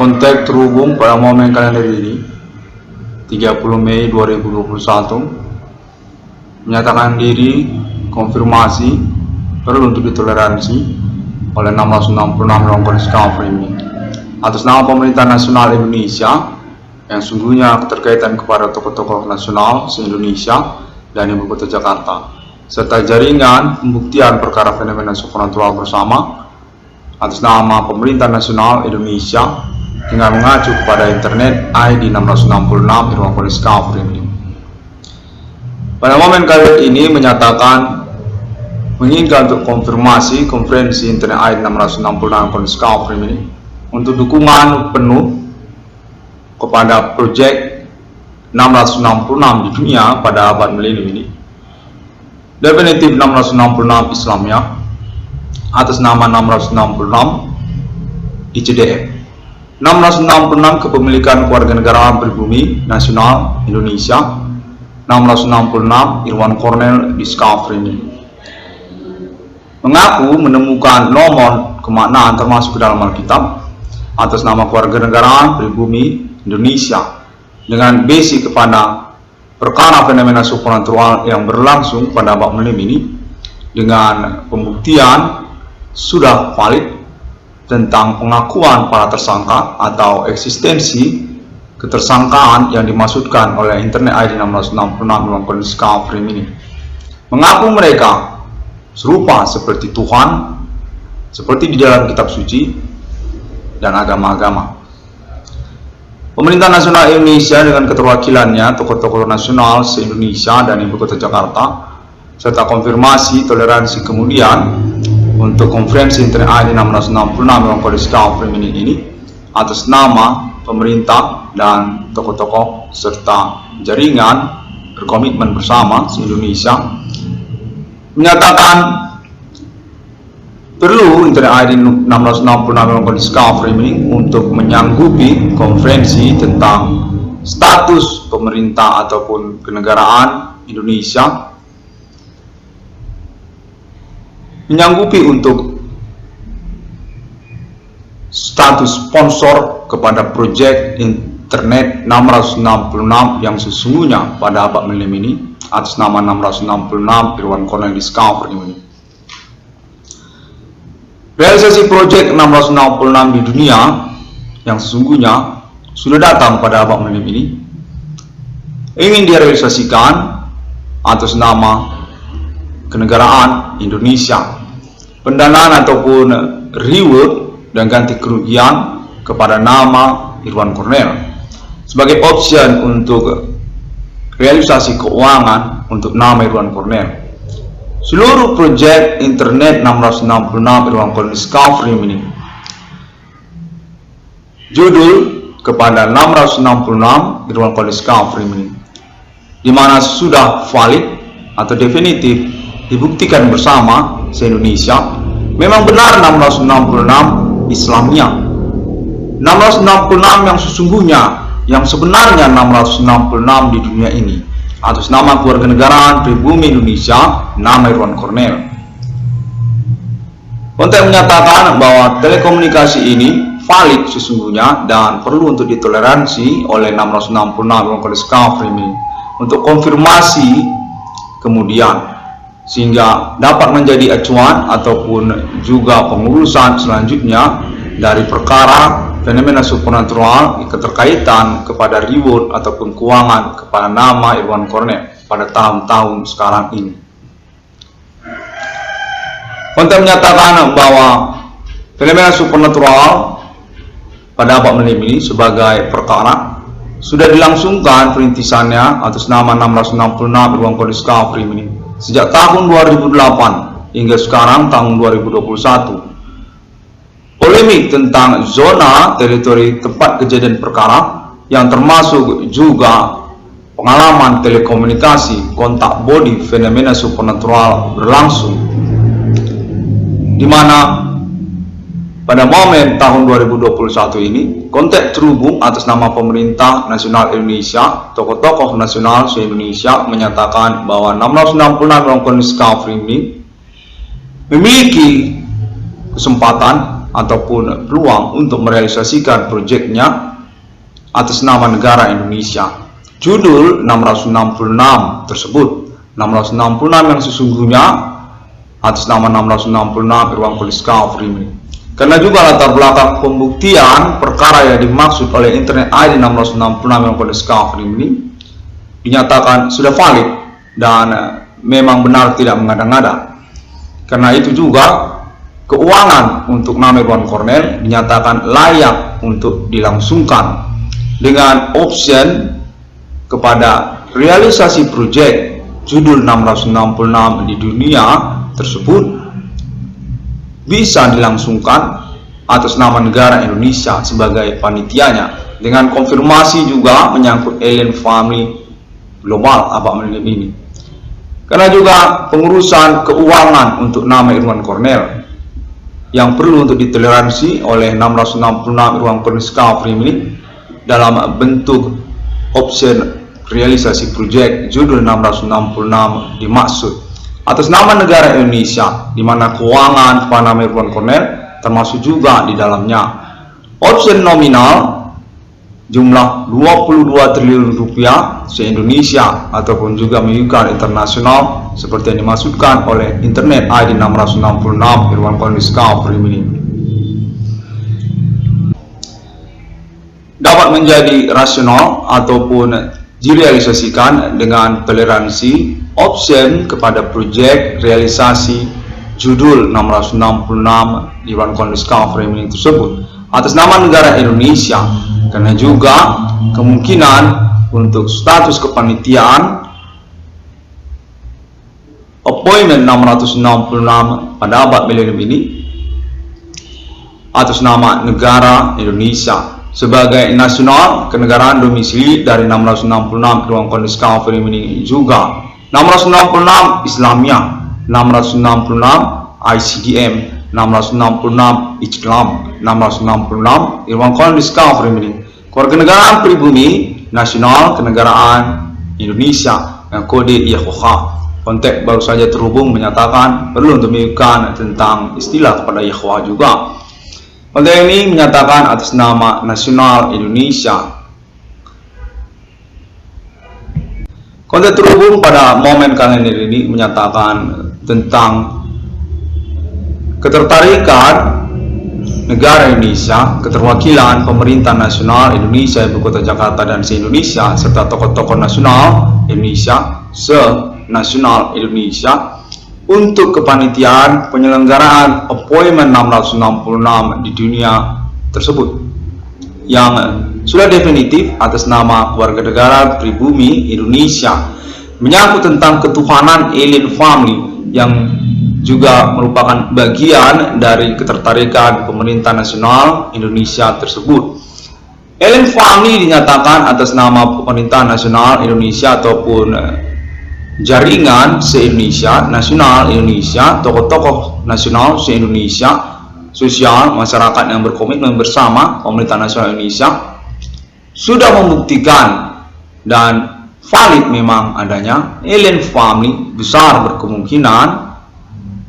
kontak terhubung pada momen kalender ini 30 Mei 2021 menyatakan diri konfirmasi perlu untuk ditoleransi oleh 666 ruang kondisi ini atas nama pemerintah nasional Indonesia yang sungguhnya keterkaitan kepada tokoh-tokoh nasional se-Indonesia dan Ibu Kota Jakarta serta jaringan pembuktian perkara fenomena supernatural bersama atas nama pemerintah nasional Indonesia dengan mengacu kepada internet ID 666 Irwan Polis Kafri. Pada momen kali ini menyatakan menginginkan untuk konfirmasi konferensi internet ID 666 Polis Kafri ini untuk dukungan penuh kepada proyek 666 di dunia pada abad milenium ini. Definitif 666 Islamnya atas nama 666 ICDM. 666 kepemilikan kewarganegaraan pribumi nasional Indonesia. 666 Irwan Cornel Discovery mengaku menemukan nomor kemaknaan termasuk ke dalam Alkitab atas nama kewarganegaraan pribumi Indonesia dengan basic kepada perkara fenomena supernatural yang berlangsung pada abad milenium ini dengan pembuktian sudah valid tentang pengakuan para tersangka atau eksistensi ketersangkaan yang dimaksudkan oleh internet ID 666 dalam kondisi Kafri ini. Mengaku mereka serupa seperti Tuhan, seperti di dalam kitab suci dan agama-agama. Pemerintah nasional Indonesia dengan keterwakilannya tokoh-tokoh nasional se-Indonesia dan Ibu Kota Jakarta serta konfirmasi toleransi kemudian untuk konferensi internet ID 666 dalam kondisi Kafri ini atas nama pemerintah dan tokoh-tokoh serta jaringan berkomitmen bersama se-Indonesia menyatakan perlu internet ID 666 dalam kondisi Kafri ini untuk menyanggupi konferensi tentang status pemerintah ataupun kenegaraan Indonesia, menyanggupi untuk status sponsor kepada proyek internet 666 yang sesungguhnya pada abad milenium ini atas nama 666 Irwan Cornel Discovery ini. Realisasi proyek 666 di dunia yang sesungguhnya sudah datang pada abad milenium ini ingin direalisasikan atas nama kenegaraan Indonesia, pendanaan ataupun reward dan ganti kerugian kepada nama Irwan Cornel sebagai option untuk realisasi keuangan untuk nama Irwan Cornel. Seluruh proyek internet 666 Irwan Cornel Discovery ini judul kepada 666 Irwan Cornel Discovery ini di mana sudah valid atau definitif dibuktikan bersama se-Indonesia memang benar 666 Islamnya, 666 yang sesungguhnya yang sebenarnya 666 di dunia ini atas nama kewarganegaraan pribumi Indonesia nama Irwan Cornel. Konten menyatakan bahwa telekomunikasi ini valid sesungguhnya dan perlu untuk ditoleransi oleh 666 Irwan Cornel Discovery ini untuk konfirmasi kemudian sehingga dapat menjadi acuan ataupun juga pengurusan selanjutnya dari perkara fenomena supernatural keterkaitan kepada reward ataupun keuangan kepada nama Irwan Cornel pada tahun-tahun sekarang ini. Konten menyatakan bahwa fenomena supernatural pada abad milenium ini sebagai perkara sudah dilangsungkan perintisannya atas nama 666 Irwan Cornel Discovery ini sejak tahun 2008 hingga sekarang tahun 2021. Polemik tentang zona teritori tempat kejadian perkara yang termasuk juga pengalaman telekomunikasi kontak body fenomena supernatural berlangsung, di mana pada momen tahun 2021 ini kontak terhubung atas nama pemerintah nasional Indonesia, tokoh-tokoh nasional se-Indonesia menyatakan bahwa 666 dalam kondisi Kafri ini memiliki kesempatan ataupun peluang untuk merealisasikan proyeknya atas nama negara Indonesia. Judul 666 tersebut, 666 yang sesungguhnya atas nama 666 Irwan Poliska Frimini. Karena juga latar belakang pembuktian perkara yang dimaksud oleh internet ID 666 Irwan Poliska Frimini dinyatakan sudah valid dan memang benar, tidak mengada-ngada. Karena itu juga keuangan untuk nama Irwan Cornel dinyatakan layak untuk dilangsungkan dengan option kepada realisasi proyek judul 666 di dunia tersebut bisa dilangsungkan atas nama negara Indonesia sebagai panitianya, dengan konfirmasi juga menyangkut alien family global ini. Karena juga pengurusan keuangan untuk nama Irwan Cornel yang perlu untuk ditoleransi oleh 666 Irwan Poliska Frimini dalam bentuk option realisasi proyek judul 666 dimaksud atas nama negara Indonesia, di mana keuangan kepada nama Irwan Cornel termasuk juga di dalamnya. Option nominal jumlah 22 triliun rupiah se-Indonesia ataupun juga miliar internasional seperti yang dimaksudkan oleh internet ID 666 Irwan Poliska Frimini dapat menjadi rasional ataupun direalisasikan dengan toleransi option kepada proyek realisasi judul 666 Irwan Poliska Frimini tersebut atas nama negara Indonesia. Karena juga kemungkinan untuk status kepanitiaan appointment 666 pada abad milenium ini atas nama negara Indonesia sebagai nasional kenegaraan domisili dari 666 Irwan Poliska Frimini juga 666 Islamia, 666 ICDM, 666 Islam, 666 Irwan Poliska Frimini kewarganegaraan pribumi nasional kenegaraan Indonesia yang kode IAHOHA. Konteks baru saja terhubung menyatakan perlu untuk memiliki tentang istilah kepada IAHOHA juga. Konteks ini menyatakan atas nama nasional Indonesia. Konteks terhubung pada momen kalender ini menyatakan tentang ketertarikan negara Indonesia, keterwakilan pemerintah nasional Indonesia, Ibu Kota Jakarta dan se-Indonesia, serta tokoh-tokoh nasional Indonesia, se-nasional Indonesia untuk kepanitiaan penyelenggaraan appointment 666 di dunia tersebut yang sudah definitif atas nama kewarganegaraan pribumi Indonesia, menyangkut tentang ketuhanan alien family yang juga merupakan bagian dari ketertarikan pemerintah nasional Indonesia tersebut. Alien family dinyatakan atas nama pemerintah nasional Indonesia ataupun jaringan se-Indonesia, nasional Indonesia, tokoh-tokoh nasional se-Indonesia, sosial, masyarakat yang berkomitmen bersama pemerintah nasional Indonesia sudah membuktikan dan valid memang adanya alien family besar berkemungkinan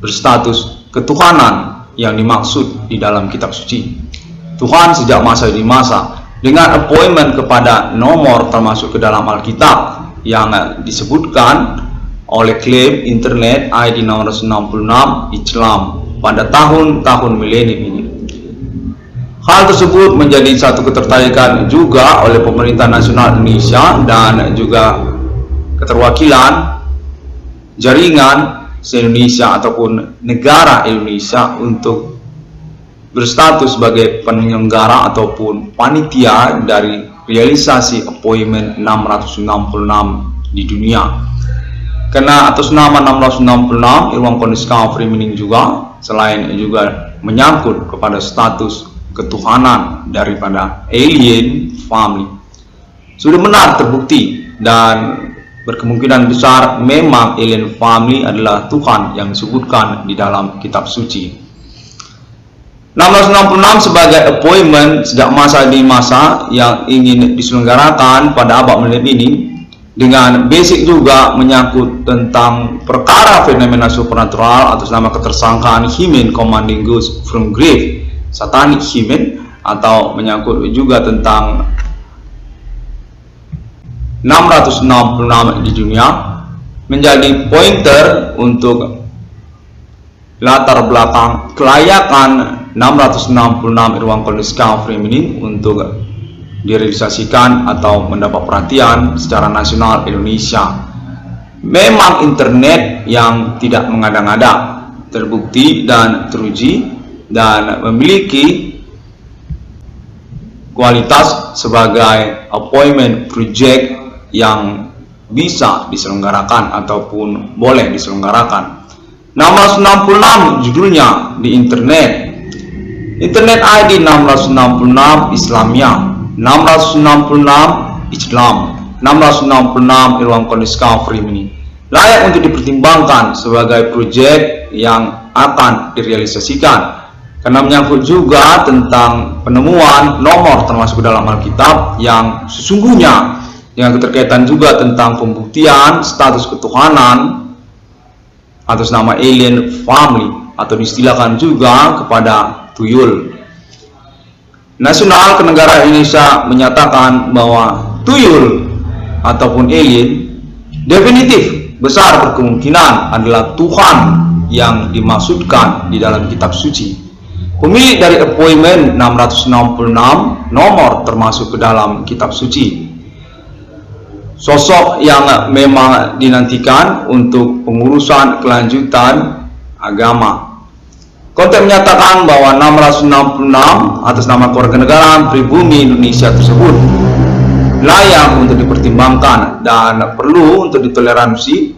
berstatus ketuhanan yang dimaksud di dalam kitab suci. Tuhan sejak masa demi masa dengan appointment kepada nomor termasuk ke dalam Alkitab yang disebutkan oleh klaim internet ID 666 Islam pada tahun-tahun milenium ini. Hal tersebut menjadi satu ketertarikan juga oleh pemerintah nasional Indonesia dan juga keterwakilan jaringan se-Indonesia ataupun negara Indonesia untuk berstatus sebagai penyelenggara ataupun panitia dari realisasi appointment 666 di dunia. Karena atas nama 666 Irwan Poliska Frimini juga selain juga menyangkut kepada status ketuhanan daripada alien family sudah benar terbukti dan berkemungkinan besar memang alien family adalah Tuhan yang disebutkan di dalam kitab suci. 666 sebagai appointment sejak masa demi masa yang ingin diselenggarakan pada abad milenium ini dengan basic juga menyangkut tentang perkara fenomena supernatural atas nama ketersangkaan Human Commanding Ghost from Grave satanic human, atau menyangkut juga tentang 666 di dunia, menjadi pointer untuk latar belakang kelayakan 666 Irwankon Discovery ini untuk direalisasikan atau mendapat perhatian secara nasional Indonesia. Memang internet yang tidak mengada-ngada, terbukti dan teruji, dan memiliki kualitas sebagai appointment project yang bisa diselenggarakan ataupun boleh diselenggarakan. 666 judulnya di internet. Internet ID 666 Islamia, 666 Islam, 666 Irwankon Discovery ini layak untuk dipertimbangkan sebagai proyek yang akan direalisasikan, karena menyangkut juga tentang penemuan nomor termasuk dalam Alkitab yang sesungguhnya, dengan keterkaitan juga tentang pembuktian status ketuhanan atas nama alien family, atau diistilahkan juga kepada tuyul. Nasional Kenegaraan Indonesia menyatakan bahwa tuyul ataupun alien definitif besar berkemungkinan adalah Tuhan yang dimaksudkan di dalam kitab suci. Pemilik dari appointment 666 nomor termasuk ke dalam kitab suci. Sosok yang memang dinantikan untuk pengurusan kelanjutan agama. Konteks menyatakan bahwa 666 atas nama kewarganegaraan pribumi Indonesia tersebut layak untuk dipertimbangkan dan perlu untuk ditoleransi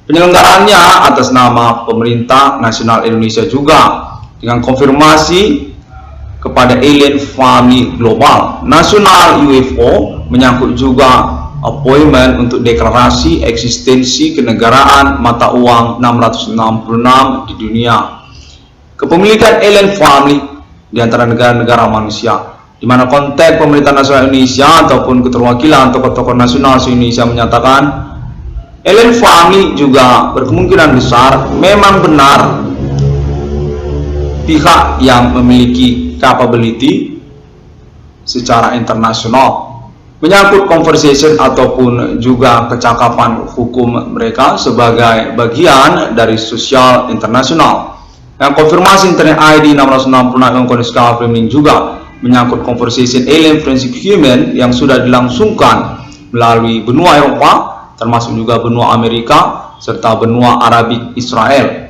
penyelenggaraannya atas nama Pemerintah Nasional Indonesia juga, dengan konfirmasi kepada alien family global nasional UFO, menyangkut juga appointment untuk deklarasi eksistensi kenegaraan mata uang 666 di dunia, kepemilikan alien family di antara negara-negara manusia, di mana konteks Pemerintah Nasional Indonesia ataupun keterwakilan tokoh-tokoh nasional se-Indonesia menyatakan alien family juga berkemungkinan besar memang benar pihak yang memiliki capability secara internasional, menyangkut conversation ataupun juga kecakapan hukum mereka sebagai bagian dari sosial internasional. Yang konfirmasi internet ID 666 Irwankon Discovery ini juga menyangkut conversation alien forensic human yang sudah dilangsungkan melalui benua Eropa, termasuk juga benua Amerika serta benua Arabik Israel.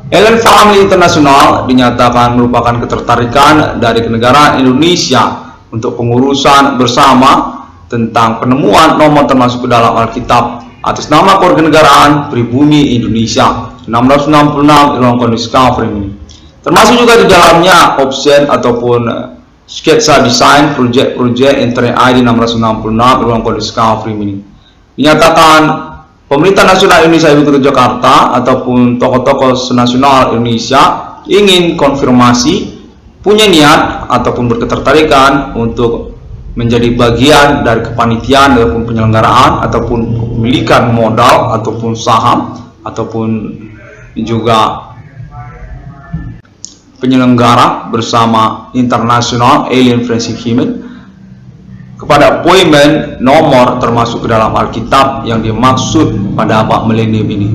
Alien Family Internasional dinyatakan merupakan ketertarikan dari kenegaraan Indonesia untuk pengurusan bersama tentang penemuan nomor termasuk ke dalam Alkitab atas nama kewarganegaraan pribumi Indonesia 666 Irwankon Discovery ini. Termasuk juga di dalamnya option ataupun sketsa desain proyek-proyek internet ID 666 Irwankon Discovery ini. Dinyatakan Pemerintah Nasional Indonesia Ibu Kota Jakarta ataupun tokoh-tokoh nasional Indonesia ingin konfirmasi, punya niat ataupun berketertarikan untuk menjadi bagian dari kepanitiaan ataupun penyelenggaraan ataupun kepemilikan modal ataupun saham ataupun juga penyelenggara bersama International Alien Forensic Human kepada appointment nomor termasuk ke dalam Alkitab yang dimaksud pada abad milenium ini.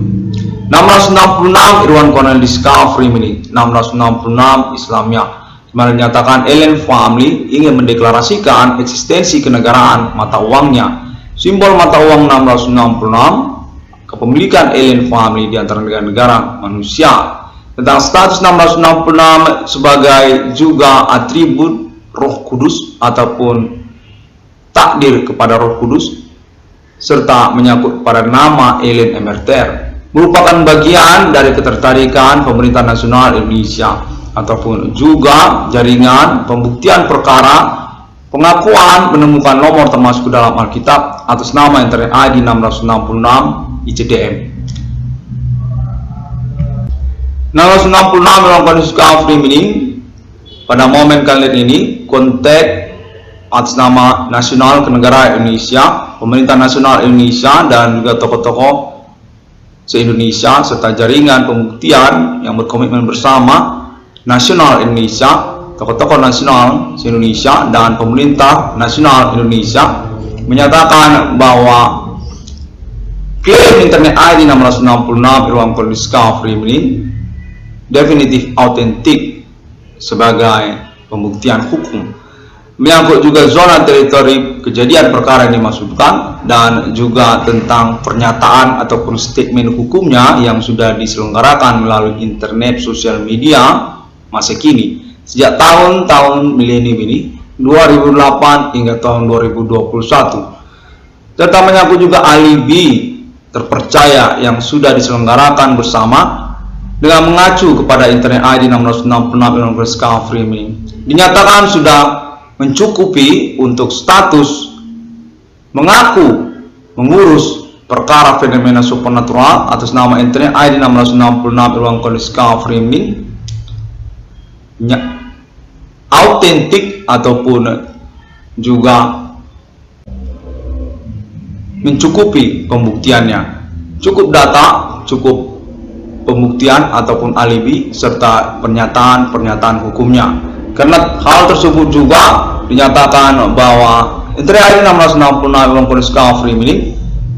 666 Irwankon Discovery ini, 666 Islamia, dimana dinyatakan alien family ingin mendeklarasikan eksistensi kenegaraan mata uangnya. Simbol mata uang 666, kepemilikan alien family di antara negara-negara manusia. Tentang status 666 sebagai juga atribut Roh Kudus ataupun takdir kepada Roh Kudus, serta menyangkut pada nama alien emerter, merupakan bagian dari ketertarikan Pemerintah Nasional Indonesia ataupun juga jaringan pembuktian perkara pengakuan menemukan nomor termasuk dalam Alkitab atas nama internet ID 666 ICDM. 666 Irwankon Discovery ini pada momen kali ini konteks atas nama Nasional Kenegaraan Indonesia, Pemerintah Nasional Indonesia dan juga tokoh-tokoh se-Indonesia serta jaringan pembuktian yang berkomitmen bersama Nasional Indonesia tokoh-tokoh nasional Indonesia dan pemerintah nasional Indonesia menyatakan bahwa klaim internet ID 666 Irwan Discovery ini definitif autentik sebagai pembuktian hukum, menyangkut juga zona teritori kejadian perkara yang dimaksudkan dan juga tentang pernyataan ataupun statement hukumnya yang sudah diselenggarakan melalui internet sosial media masa kini sejak tahun-tahun milenium ini 2008 hingga tahun 2021, serta menyangkut juga alibi terpercaya yang sudah diselenggarakan bersama dengan mengacu kepada internet ID 666 Irwan Discovery ini dinyatakan sudah mencukupi untuk status mengaku mengurus perkara fenomena supernatural atas nama internet ID 666 Irwan Discovery ini autentik ataupun juga mencukupi pembuktiannya, cukup data, cukup pembuktian ataupun alibi serta pernyataan hukumnya. Karena hal tersebut juga dinyatakan bahwa internet ID 666 Irwan Discovery ini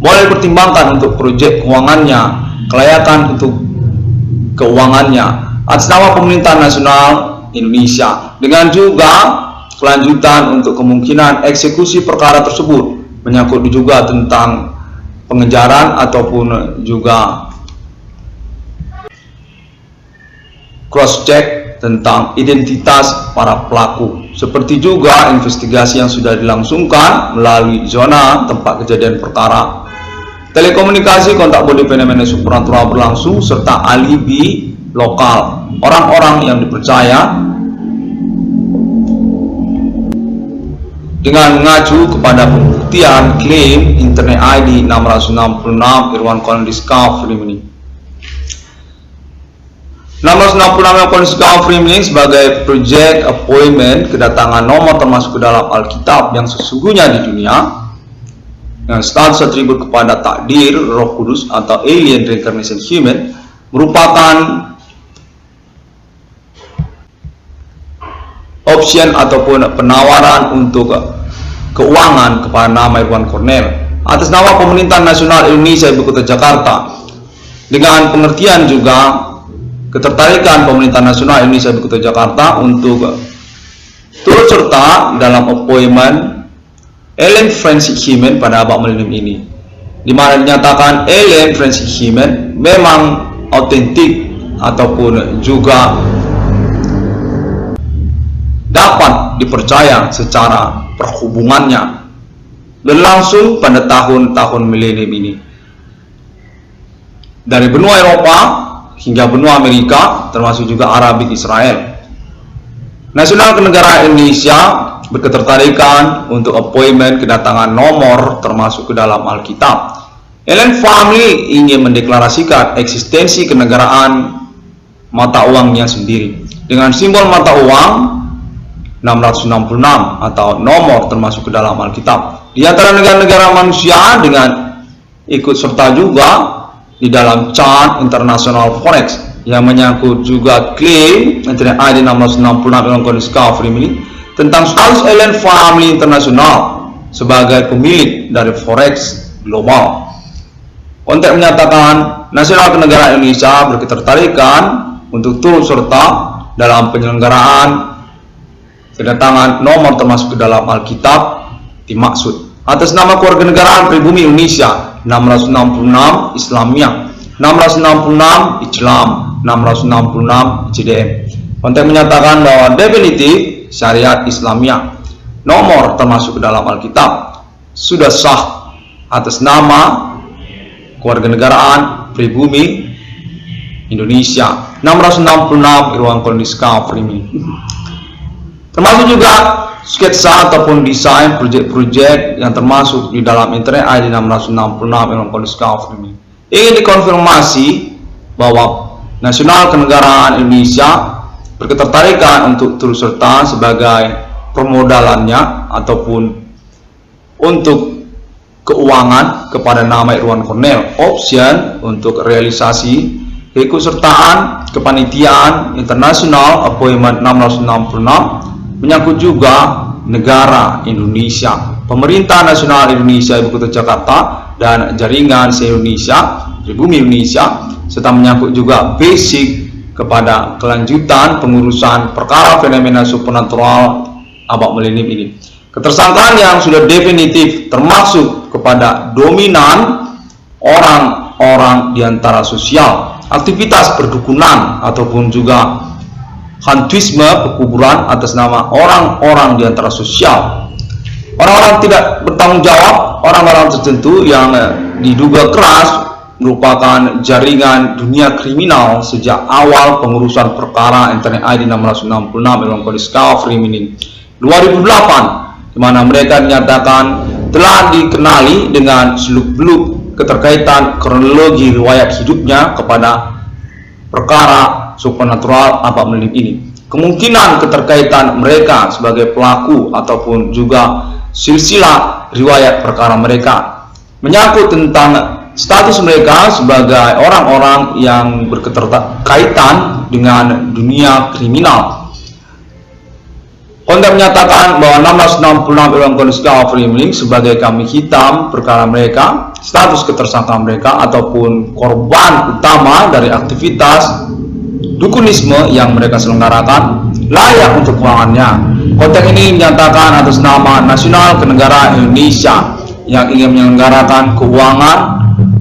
boleh dipertimbangkan untuk proyek keuangannya, kelayakan untuk keuangannya atas nama pemerintah nasional Indonesia, dengan juga kelanjutan untuk kemungkinan eksekusi perkara tersebut, menyangkut juga tentang pengejaran ataupun juga cross check tentang identitas para pelaku, seperti juga investigasi yang sudah dilangsungkan melalui zona tempat kejadian perkara, telekomunikasi kontak bodi fenomena supernatural berlangsung, serta alibi lokal orang-orang yang dipercaya dengan mengacu kepada pembuktian klaim internet ID 666 Irwan Discovery ini. 666 Irwan Discovery ini sebagai project appointment kedatangan nomor termasuk ke dalam Alkitab yang sesungguhnya di dunia dengan status atribut kepada takdir Roh Kudus atau alien reincarnation human merupakan option ataupun penawaran untuk keuangan kepada nama Irwan Cornel atas nama pemerintah nasional Indonesia Ibu Kota Jakarta, dengan pengertian juga ketertarikan pemerintah nasional Indonesia Ibu Kota Jakarta untuk turut serta dalam appointment alien forensic human pada abad milenium ini, di mana dinyatakan alien forensic human memang autentik ataupun juga dapat dipercaya secara perhubungannya berlangsung pada tahun-tahun milenium ini, dari benua Eropa hingga benua Amerika, termasuk juga Arabik Israel. Nasional Kenegaraan Indonesia berketertarikan untuk appointment kedatangan nomor termasuk ke dalam Alkitab. Alien Family ingin mendeklarasikan eksistensi kenegaraan mata uangnya sendiri dengan simbol mata uang 666 atau nomor termasuk ke dalam Alkitab. Di antara negara-negara manusia dengan ikut serta juga di dalam chart internasional forex yang menyangkut juga klaim internet ID 666 Irwan Discovery ini tentang status Alien Family Internasional sebagai pemilik dari forex global. Konteks menyatakan Nasional Kenegaraan Indonesia berketertarikan untuk turut serta dalam penyelenggaraan kedatangan nomor termasuk ke dalam Alkitab dimaksud atas nama Kewarganegaraan Pribumi Indonesia 666 Islamiyah, 666 Islam, 666 CDM. Konteks menyatakan bahwa definitif syariat Islamiyah nomor termasuk ke dalam Alkitab sudah sah atas nama Kewarganegaraan Pribumi Indonesia 666 Irwan Discovery ini. Termasuk juga sketsa ataupun desain proyek-proyek yang termasuk di dalam internet ID 666 Irwan Discovery ini ingin dikonfirmasi bahwa Nasional Kenegaraan Indonesia berketertarikan untuk turut serta sebagai permodalannya ataupun untuk keuangan kepada nama Irwan Cornel, option untuk realisasi keikutsertaan kepanitiaan internasional appointment 666 menyangkut juga negara Indonesia, pemerintah nasional Indonesia Ibu Kota Jakarta dan jaringan se-Indonesia, Pribumi Indonesia, serta menyangkut juga basic kepada kelanjutan pengurusan perkara fenomena supernatural abad milenium ini. Ketersangkaan yang sudah definitif termasuk kepada dominan orang-orang di antara sosial, aktivitas perdukunan ataupun juga hantuisme pekuburan atas nama orang-orang di antara sosial. Orang-orang tidak bertanggung jawab, orang-orang tertentu yang diduga keras merupakan jaringan dunia kriminal sejak awal pengurusan perkara Internet ID 666 dalam Kondisi Free 2008, di mana mereka dinyatakan telah dikenali dengan seluk-beluk keterkaitan kronologi riwayat hidupnya kepada perkara supernatural abad milenium ini. Kemungkinan keterkaitan mereka sebagai pelaku ataupun juga silsilah riwayat perkara mereka menyangkut tentang status mereka sebagai orang-orang yang berketerkaitan dengan dunia kriminal. Konten menyatakan bahwa 666 dalam Kondisi Free sebagai kambing hitam perkara mereka, status ketersangkaan mereka ataupun korban utama dari aktivitas dukunisme yang mereka selenggarakan layak untuk keuangannya. Konten ini menyatakan atas nama Nasional Kenegaraan Indonesia yang ingin menyelenggarakan keuangan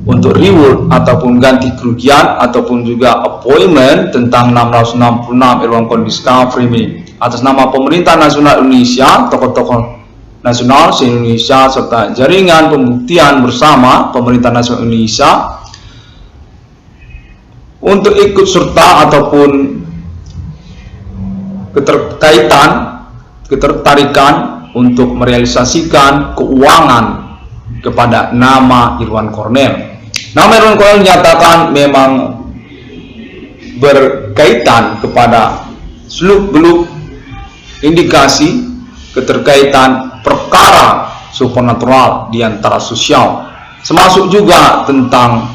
untuk reward ataupun ganti kerugian ataupun juga appointment tentang 666 dalam Kondisi Free atas nama pemerintah nasional Indonesia, tokoh-tokoh nasional se-Indonesia serta jaringan pembuktian bersama pemerintah nasional Indonesia untuk ikut serta ataupun ketertarikan untuk merealisasikan keuangan kepada nama Irwan Cornel. Nama Irwan Cornel dinyatakan memang berkaitan kepada seluk-beluk indikasi keterkaitan perkara supernatural di antara sosial, termasuk juga tentang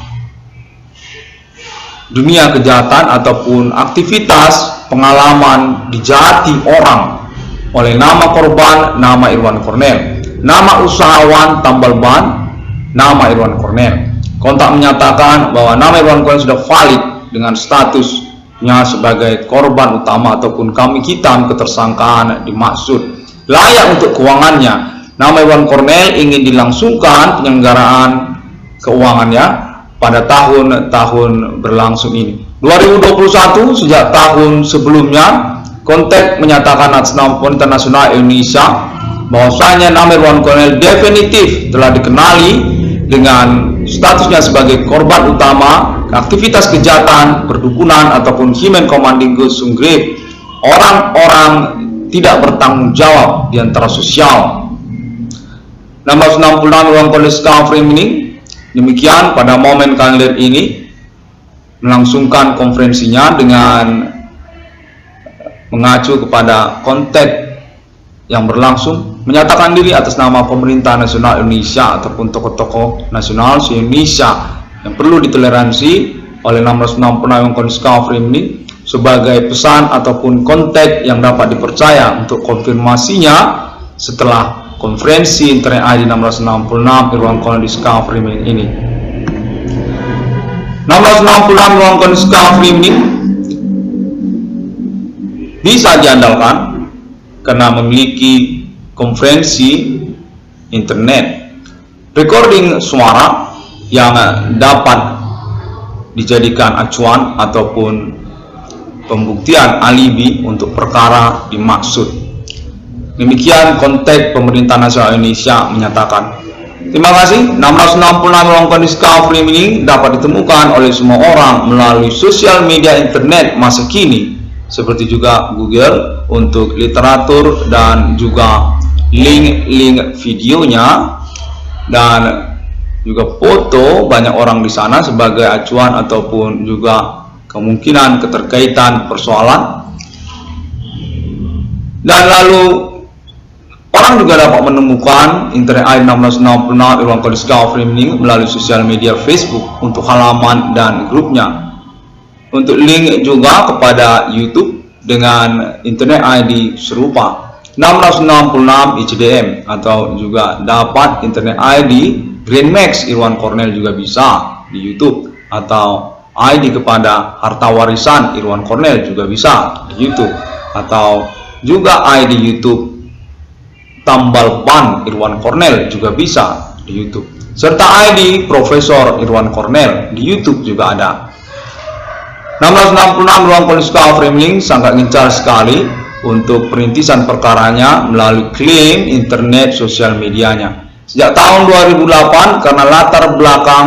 dunia kejahatan ataupun aktivitas pengalaman dijahati orang oleh nama korban, nama Irwan Cornel, nama usahawan tambal ban, nama Irwan Cornel. Kontak menyatakan bahwa nama Irwan Cornel sudah valid dengan statusnya sebagai korban utama ataupun kambing hitam ketersangkaan dimaksud layak untuk keuangannya. Nama Irwan Cornel ingin dilangsungkan penyelenggaraan keuangannya pada tahun-tahun berlangsung ini. 2021 sejak tahun sebelumnya, Kontak menyatakan atas nama pemerintah nasional Indonesia bahwasanya nama Irwan Cornel definitif telah dikenali dengan statusnya sebagai korban utama aktivitas kejahatan, perdukunan ataupun human commanding sunggrip, orang-orang tidak bertanggung jawab di antara sosial. 666 Ruang Kondisi Free Meaning. Demikian pada momen kalender ini melangsungkan konferensinya dengan mengacu kepada konteks yang berlangsung, menyatakan diri atas nama pemerintah nasional Indonesia ataupun tokoh-tokoh nasional se-Indonesia yang perlu ditoleransi oleh 666 Kondisi Free Meaning sebagai pesan ataupun konteks yang dapat dipercaya untuk konfirmasinya setelah konferensi Internet ID 666 Ruang Kondisi Free Meaning ini. 666 Ruang Kondisi Free Meaning bisa diandalkan karena memiliki konferensi internet, recording suara yang dapat dijadikan acuan ataupun pembuktian alibi untuk perkara dimaksud. Demikian konteks pemerintah nasional Indonesia menyatakan. Terima kasih. 666 Ruang Kondisi Free Meaning dapat ditemukan oleh semua orang melalui sosial media internet masa kini, seperti juga Google untuk literatur dan juga link-link videonya dan juga foto banyak orang di sana sebagai acuan ataupun juga kemungkinan keterkaitan persoalan. Dan lalu orang juga dapat menemukan Internet ID 666 Ruang Kondisi Free Meaning melalui sosial media Facebook untuk halaman dan grupnya. untuk link juga kepada YouTube dengan internet ID serupa 666 ICDM, atau juga dapat internet ID Grand Max Irwan Cornel juga bisa di YouTube, atau ID kepada harta warisan Irwan Cornel juga bisa di YouTube, atau juga ID YouTube Tambal Ban Irwan Cornel juga bisa di YouTube, serta ID Profesor Irwan Cornel di YouTube juga ada. 666 Ruang Polska Framing sangat gencar sekali untuk perintisan perkaranya melalui klaim internet sosial medianya. Sejak tahun 2008, karena latar belakang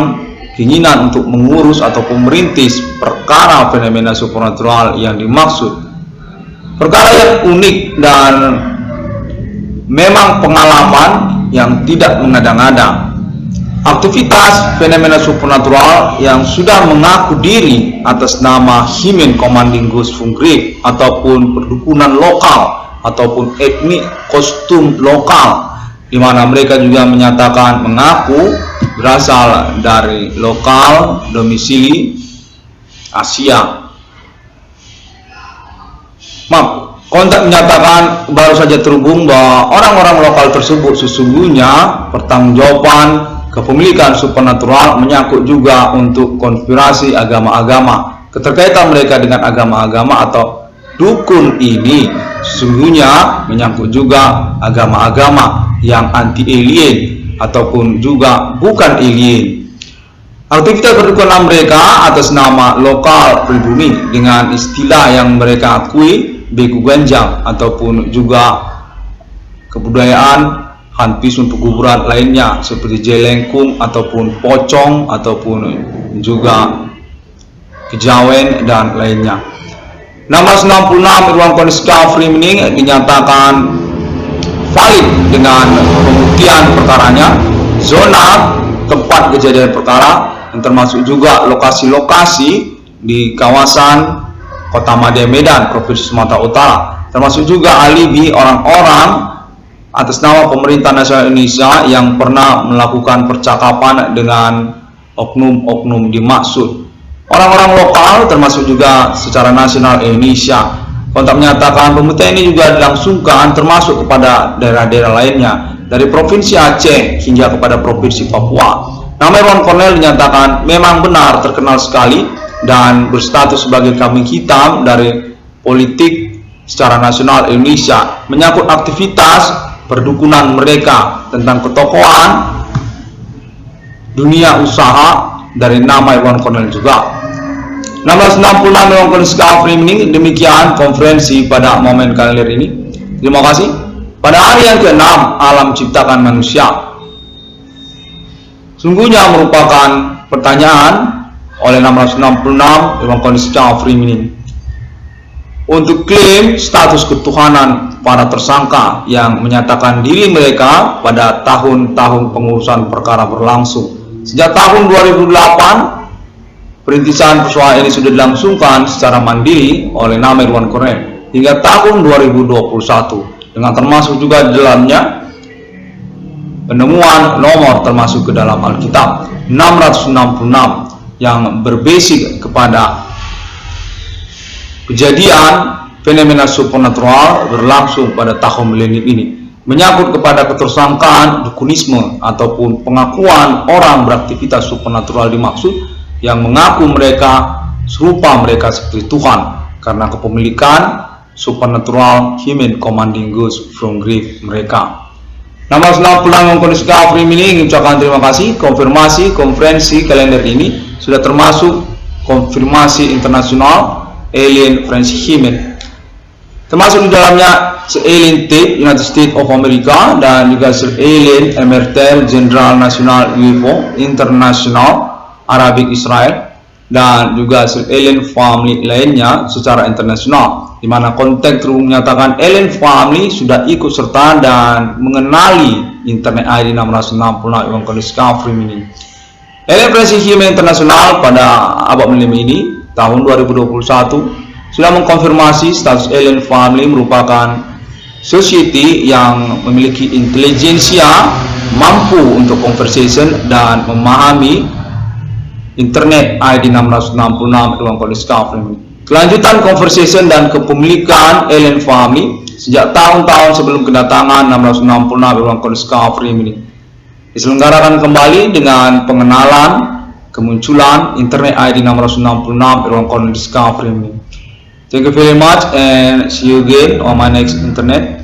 keinginan untuk mengurus atau merintis perkara fenomena supernatural yang dimaksud, perkara yang unik dan memang pengalaman yang tidak mengada-ngada. Aktivitas fenomena supernatural yang sudah mengaku diri atas nama Himen Commanding Ghost Funggrip, ataupun perdukunan lokal ataupun etnik kostum lokal, di mana mereka juga menyatakan mengaku berasal dari lokal domisili Asia. Kontak menyatakan baru saja terhubung bahwa orang-orang lokal tersebut sesungguhnya pertanggungjawaban kepemilikan supernatural menyangkut juga untuk konspirasi agama-agama. Keterkaitan mereka dengan agama-agama atau dukun ini sesungguhnya menyangkut juga agama-agama yang anti-alien ataupun juga bukan alien. Aktivitas perdukunan mereka atas nama lokal pribumi dengan istilah yang mereka akui beku ganjang, ataupun juga kebudayaan hanpisun pekuburan lainnya seperti jelengkung ataupun pocong ataupun juga kejawen dan lainnya. 666 Irwan Polska Framing dinyatakan valid dengan pembuktian perkaranya, zona tempat kejadian perkara, dan termasuk juga lokasi-lokasi di kawasan Kota Madya Medan, Provinsi Sumatera Utara, termasuk juga alibi orang-orang atas nama pemerintah nasional Indonesia yang pernah melakukan percakapan dengan oknum-oknum dimaksud. Orang-orang lokal termasuk juga secara nasional Indonesia. Kontak menyatakan pembuktian ini juga dilangsungkan termasuk kepada daerah-daerah lainnya dari Provinsi Aceh hingga kepada Provinsi Papua. Nama Irwan Cornel dinyatakan memang benar terkenal sekali dan berstatus sebagai kambing hitam dari politik secara nasional Indonesia menyangkut aktivitas perdukunan mereka tentang ketokohan dunia usaha dari nama Irwan Cornel juga. 1666 Irwan Polska Framing, demikian konferensi pada momen kali ini. Terima kasih. Pada hari yang ke-6 alam ciptakan manusia, sungguhnya merupakan pertanyaan oleh 666 Irwan Polska Framing untuk klaim status ketuhanan para tersangka yang menyatakan diri mereka pada tahun-tahun pengurusan perkara berlangsung. Sejak tahun 2008, perintisan persoalan ini sudah dilangsungkan secara mandiri oleh nama Irwan Cornel hingga tahun 2021, dengan termasuk juga di dalamnya penemuan nomor termasuk ke dalam Alkitab 666 yang berbasis kepada kejadian fenomena supernatural berlangsung pada tahun milenium ini, menyangkut kepada ketersangkaan dukunisme ataupun pengakuan orang beraktivitas supernatural dimaksud yang mengaku mereka serupa mereka seperti Tuhan karena kepemilikan supernatural Himen Commanding Ghost Funggrip mereka. Nama selam pulang Polska Framing ini mengucapkan terima kasih. Konfirmasi konferensi kalender ini sudah termasuk konfirmasi internasional alien French Himen, termasuk di dalamnya alien tape United States of America dan juga alien Emerter General National UFO International Arabic Israel dan juga alien family lainnya secara internasional, di mana konteks menyatakan alien family sudah ikut serta dan mengenali internet ID 666 Irwan Polska Framing. Alien French Himen Internasional pada abad milenium ini tahun 2021 sudah mengkonfirmasi status alien family merupakan society yang memiliki intelijensia mampu untuk conversation dan memahami Internet ID 666 ruang kode Discovery. Kelanjutan conversation dan kepemilikan Alien Family sejak tahun-tahun sebelum kedatangan 666 ruang kode Discovery ini diselenggarakan kembali dengan pengenalan kemunculan Internet ID 666 ruang kode Discovery ini. Thank you very much and see you again on my next internet.